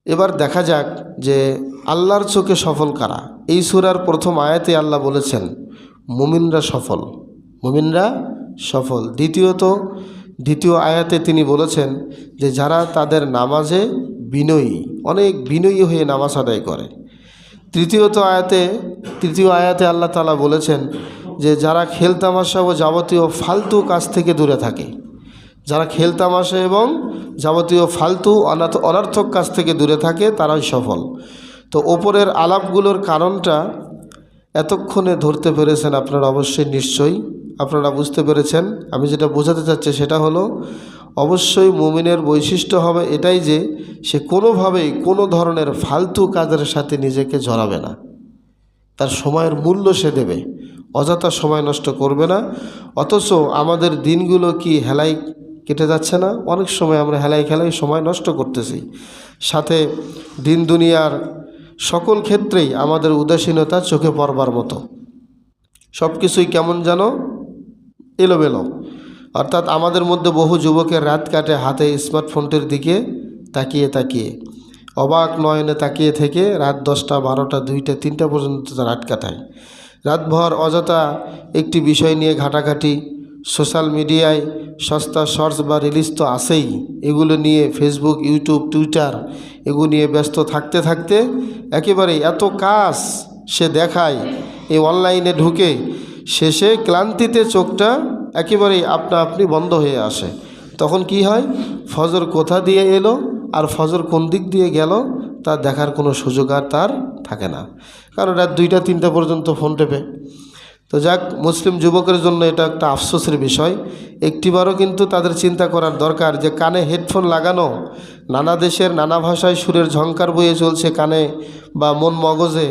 এবার দেখা যাক যে আল্লাহর চোখে সফল কারা। এই সূরার প্রথম আয়াতে আল্লাহ বলেছেন মুমিনরা সফল, মুমিনরা সফল। দ্বিতীয় আয়াতে তিনি বলেছেন যে যারা তাদের নামাজে বিনয়ী, অনেক বিনয়ী হয়ে নামাজ আদায় করে। তৃতীয় আয়াতে আল্লাহ তাআলা বলেছেন যে যারা খেলতামাশা ও যাবতীয় ফালতু কাজ থেকে দূরে থাকে, যারা খেলতামাশা এবং যাবতীয় ফালতু অনর্থক কাজ থেকে দূরে থাকে তারাই সফল। তো ওপরের আলাপগুলোর কারণটা এতক্ষণে ধরতে পেরেছেন আপনারা, অবশ্যই নিশ্চয়ই আপনারা বুঝতে পেরেছেন। আমি যেটা বোঝাতে চাচ্ছি সেটা হলো, অবশ্যই মুমিনের বৈশিষ্ট্য হবে এটাই যে সে কোনোভাবেই কোনো ধরনের ফালতু কাজের সাথে নিজেকে জড়াবে না, তার সময়ের মূল্য সে দেবে, অযথা সময় নষ্ট করবে না। অথচ আমাদের দিনগুলো কি হেলাই কেটে যাচ্ছে না? অনেক সময় আমরা হেলাই খেলাই সময় নষ্ট করতেছি। সাথে দিন দুনিয়ার সকল ক্ষেত্রেই আমাদের উদাসীনতা চোখে পড়বার মতো, সব কিছুই কেমন যেন এলোমেলো। অর্থাৎ আমাদের মধ্যে বহু যুবকের রাত কাটে হাতে স্মার্টফোনটির দিকে তাকিয়ে অবাক নয়নে তাকিয়ে থেকে রাত 10টা 12টা 2টা 3টা পর্যন্ত রাত কাটায়। রাতভর অযথা একটি বিষয় নিয়ে ঘাটাঘাটি, সোশ্যাল মিডিয়ায় সস্তা শর্টস বা রিলিজ তো আছেই, এগুলো নিয়ে ফেসবুক, ইউটিউব, টুইটার এগুলো নিয়ে ব্যস্ত থাকতে থাকতে একেবারে এত কাজ সে দেখায় এই অনলাইনে ঢুকে, শেষে ক্লান্তিতে চোখটা একেবারেই আপনা আপনি বন্ধ হয়ে আসে। তখন কি হয়, ফজর কোথা দিয়ে এলো আর ফজর কোন দিক দিয়ে গেল তা দেখার কোনো সুযোগ আর তার থাকে না, কারণ রাত 2টা 3টা পর্যন্ত ফোন টেপে। তো যাক, মুসলিম যুবকের জন্য এটা একটা আফসোসের বিষয়। একটিবারও কিন্তু তাদের চিন্তা করার দরকার যে কানে হেডফোন লাগানো, নানা দেশের নানা ভাষায় সুরের ঝংকার বয়ে চলছে কানে বা মন মগজে,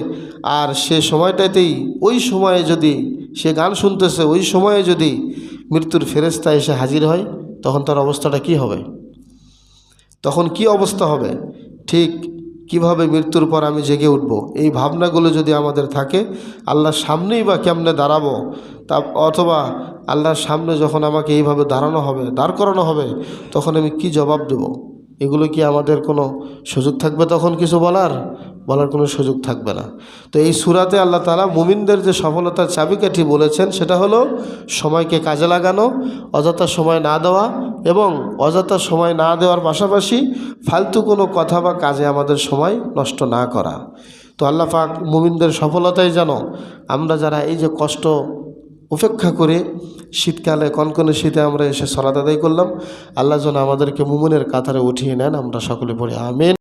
আর সে সময়টাতেই ওই সময়ে যদি সে গান শুনতেছে, ওই সময়ে যদি মৃত্যুর ফেরেশতা এসে হাজির হয়, তখন তার অবস্থাটা কি হবে? তখন কি অবস্থা হবে? ঠিক কিভাবে মৃত্যুর পর আমি জেগে উঠব, এই ভাবনাগুলো যদি আমাদের থাকে, আল্লাহর সামনেই বা কেমনে দাঁড়াবো, তা অথবা আল্লাহর সামনে যখন আমাকে এইভাবে দাঁড় করানো হবে, তখন আমি কি জবাব দেব? এগুলো কি আমাদের কোনো সুযোগ থাকবে তখন কিছু বলার কোনো সুযোগ থাকবে না। তো এই সূরাতে আল্লাহ তাআলা মুমিনদের যে সফলতার চাবিকাঠি বলেছেন সেটা হলো সময়কে কাজে লাগানো, অযথা সময় না দেওয়া, এবং অযথা সময় না দেওয়ার পাশাপাশি ফালতু কোনো কথা বা কাজে আমাদের সময় নষ্ট না করা। তো আল্লাহ পাক মুমিনদের সফলতাই যেন আমরা যারা এই যে কষ্ট উপেক্ষা করে শীতকালে কনকনে শীতে আমরা এসে সালাত আদায় করলাম, আল্লাহ যেন আমাদেরকে মুমিনের কাতারে উঠিয়ে নেন। আমরা সকলে পড়ি আমিন।